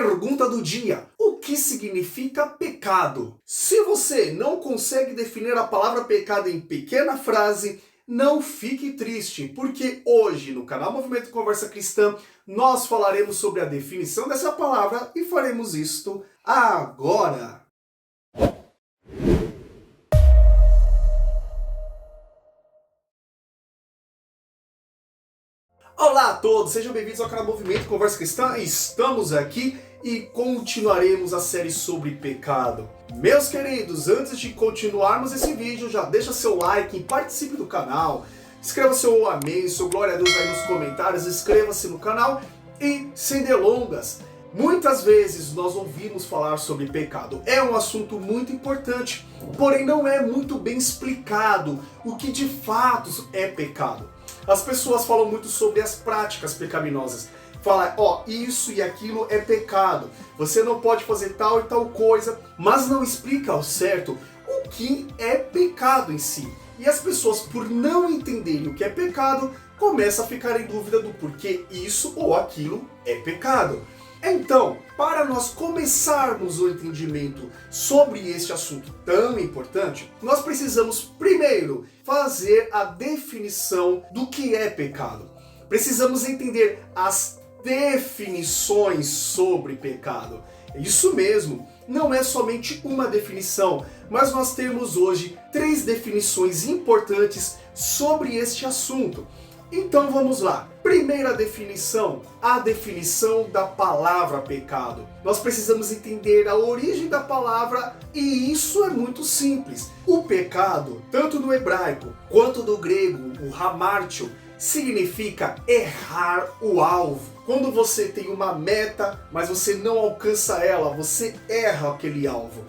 Pergunta do dia: o que significa pecado? Se você não consegue definir a palavra pecado em pequena frase, não fique triste, porque hoje no canal Movimento Conversa Cristã nós falaremos sobre a definição dessa palavra e faremos isto agora. Olá a todos, sejam bem-vindos ao canal Movimento Conversa Cristã. Estamos aqui e continuaremos a série sobre pecado. Meus queridos, antes de continuarmos esse vídeo, já deixa seu like, participe do canal, escreva seu amém, seu glória a Deus aí nos comentários, inscreva-se no canal e, sem delongas, muitas vezes nós ouvimos falar sobre pecado. É um assunto muito importante, porém não é muito bem explicado o que de fato é pecado. As pessoas falam muito sobre as práticas pecaminosas. Fala, isso e aquilo é pecado. Você não pode fazer tal e tal coisa, mas não explica ao certo o que é pecado em si. E as pessoas, por não entenderem o que é pecado, começam a ficar em dúvida do porquê isso ou aquilo é pecado. Então, para nós começarmos o entendimento sobre este assunto tão importante, nós precisamos primeiro fazer a definição do que é pecado. Precisamos entender as definições sobre pecado. Isso mesmo, não é somente uma definição, mas nós temos hoje 3 definições importantes sobre este assunto. Então vamos lá. Primeira definição, a definição da palavra pecado. Nós precisamos entender a origem da palavra e isso é muito simples. O pecado, tanto no hebraico quanto no grego, o hamartio, significa errar o alvo. Quando você tem uma meta, mas você não alcança ela, você erra aquele alvo.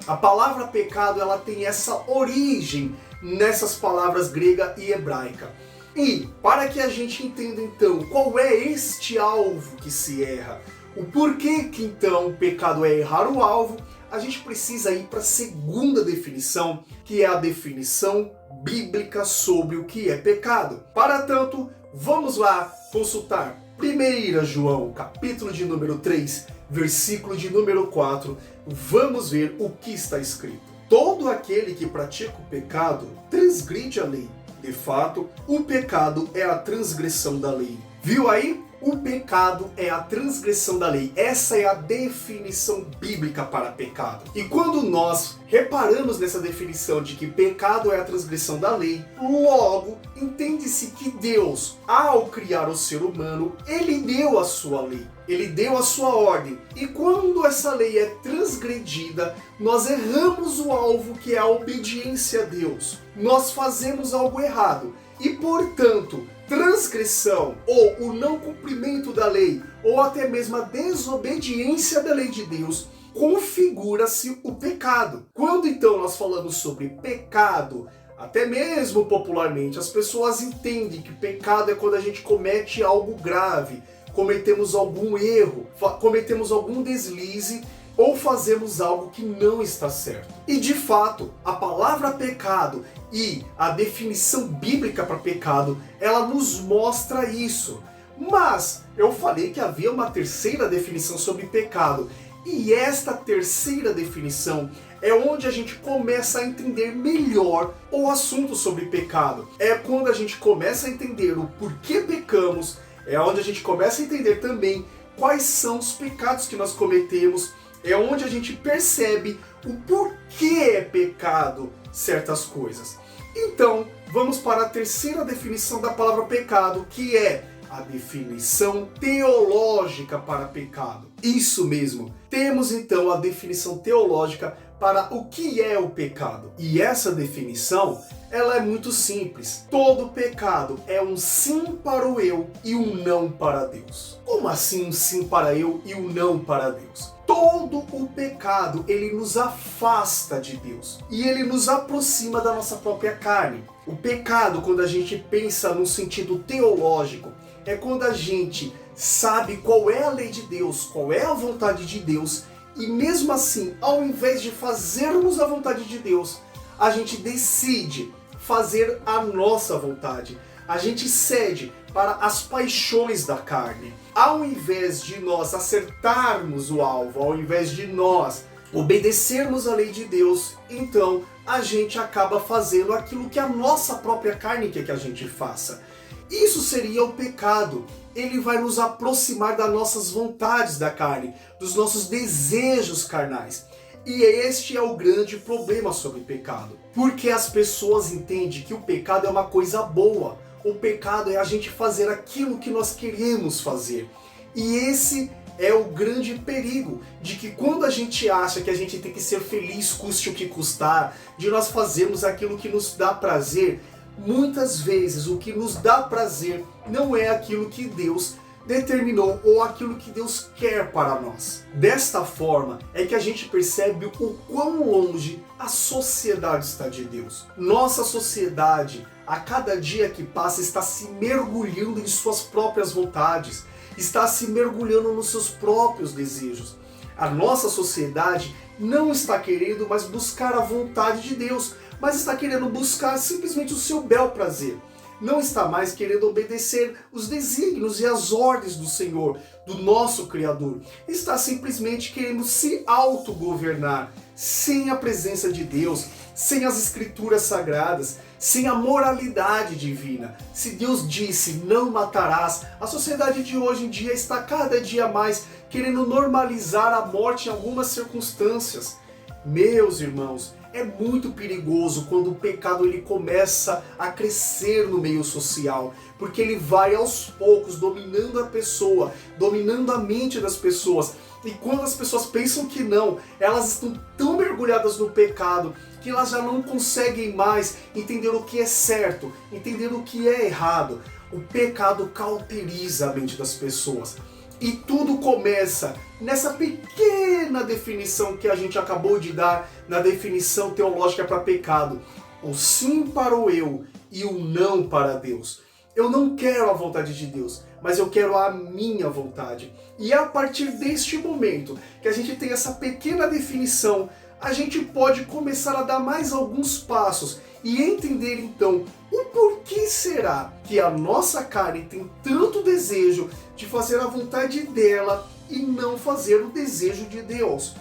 A palavra pecado, ela tem essa origem nessas palavras grega e hebraica. E para que a gente entenda então qual é este alvo que se erra, o porquê que então o pecado é errar o alvo, a gente precisa ir para a segunda definição, que é a definição bíblica sobre o que é pecado. Para tanto, vamos lá consultar 1 João, capítulo de número 3, versículo de número 4. Vamos ver o que está escrito. Todo aquele que pratica o pecado transgride a lei. De fato, o pecado é a transgressão da lei. Viu aí? O pecado é a transgressão da lei. Essa é a definição bíblica para pecado. E quando nós reparamos nessa definição de que pecado é a transgressão da lei, logo entende-se que Deus, ao criar o ser humano, ele deu a sua lei. Ele deu a sua ordem. E quando essa lei é transgredida, nós erramos o alvo, que é a obediência a Deus. Nós fazemos algo errado. E, portanto, transgressão ou o não cumprimento da lei, ou até mesmo a desobediência da lei de Deus, configura-se o pecado. Quando então nós falamos sobre pecado, até mesmo popularmente, as pessoas entendem que pecado é quando a gente comete algo grave, cometemos algum erro, cometemos algum deslize, ou fazemos algo que não está certo. E de fato, a palavra pecado e a definição bíblica para pecado, ela nos mostra isso. Mas eu falei que havia uma terceira definição sobre pecado. E esta terceira definição é onde a gente começa a entender melhor o assunto sobre pecado. É quando a gente começa a entender o porquê pecamos, é onde a gente começa a entender também quais são os pecados que nós cometemos, é onde a gente percebe o porquê é pecado certas coisas. Então, vamos para a terceira definição da palavra pecado, que é a definição teológica para pecado. Isso mesmo, temos então a definição teológica para o que é o pecado. E essa definição, ela é muito simples. Todo pecado é um sim para o eu e um não para Deus. Como assim um sim para eu e um não para Deus? Todo o pecado, ele nos afasta de Deus e ele nos aproxima da nossa própria carne. O pecado, quando a gente pensa no sentido teológico, é quando a gente sabe qual é a lei de Deus, qual é a vontade de Deus, e mesmo assim, ao invés de fazermos a vontade de Deus, a gente decide fazer a nossa vontade. a gente cede para as paixões da carne. Ao invés de nós acertarmos o alvo, ao invés de nós obedecermos a lei de Deus, então a gente acaba fazendo aquilo que a nossa própria carne quer que a gente faça. Isso seria o pecado. Ele vai nos aproximar das nossas vontades da carne, dos nossos desejos carnais. E este é o grande problema sobre o pecado. Porque as pessoas entendem que o pecado é uma coisa boa. O pecado é a gente fazer aquilo que nós queremos fazer. E esse é o grande perigo, de que quando a gente acha que a gente tem que ser feliz, custe o que custar, de nós fazermos aquilo que nos dá prazer, muitas vezes o que nos dá prazer não é aquilo que Deus determinou ou aquilo que Deus quer para nós. Desta forma é que a gente percebe o quão longe a sociedade está de Deus. Nossa sociedade, a cada dia que passa, está se mergulhando em suas próprias vontades, está se mergulhando nos seus próprios desejos. A nossa sociedade não está querendo mais buscar a vontade de Deus, mas está querendo buscar simplesmente o seu bel prazer. Não está mais querendo obedecer os desígnios e as ordens do Senhor, do nosso Criador. Está simplesmente querendo se autogovernar, sem a presença de Deus, sem as escrituras sagradas, sem a moralidade divina. Se Deus disse, não matarás, a sociedade de hoje em dia está cada dia mais querendo normalizar a morte em algumas circunstâncias. Meus irmãos, é muito perigoso quando o pecado ele começa a crescer no meio social, porque ele vai aos poucos dominando a pessoa, dominando a mente das pessoas. E quando as pessoas pensam que não, elas estão tão mergulhadas no pecado que elas já não conseguem mais entender o que é certo, entender o que é errado. O pecado cauteriza a mente das pessoas. E tudo começa nessa pequena definição que a gente acabou de dar na definição teológica para pecado. O sim para o eu e o não para Deus. Eu não quero a vontade de Deus, mas eu quero a minha vontade. E a partir deste momento que a gente tem essa pequena definição, a gente pode começar a dar mais alguns passos e entender então o porquê será que a nossa carne tem tanto desejo de fazer a vontade dela e não fazer o desejo de Deus.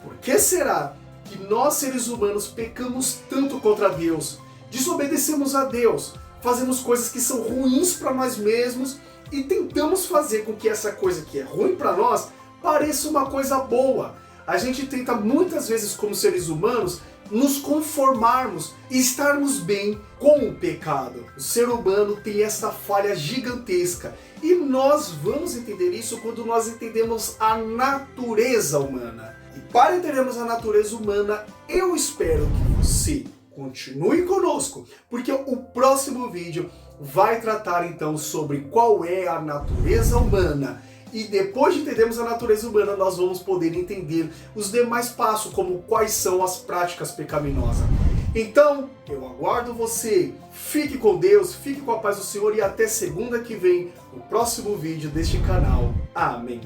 Por que será que nós seres humanos pecamos tanto contra Deus, desobedecemos a Deus, fazemos coisas que são ruins para nós mesmos e tentamos fazer com que essa coisa que é ruim para nós pareça uma coisa boa? A gente tenta muitas vezes como seres humanos nos conformarmos e estarmos bem com o pecado. O ser humano tem essa falha gigantesca e nós vamos entender isso quando nós entendemos a natureza humana. E para entendermos a natureza humana, eu espero que você continue conosco, porque o próximo vídeo vai tratar então sobre qual é a natureza humana. E depois de entendermos a natureza humana, nós vamos poder entender os demais passos, como quais são as práticas pecaminosas. Então, eu aguardo você. Fique com Deus, fique com a paz do Senhor e até segunda que vem, no próximo vídeo deste canal. Amém.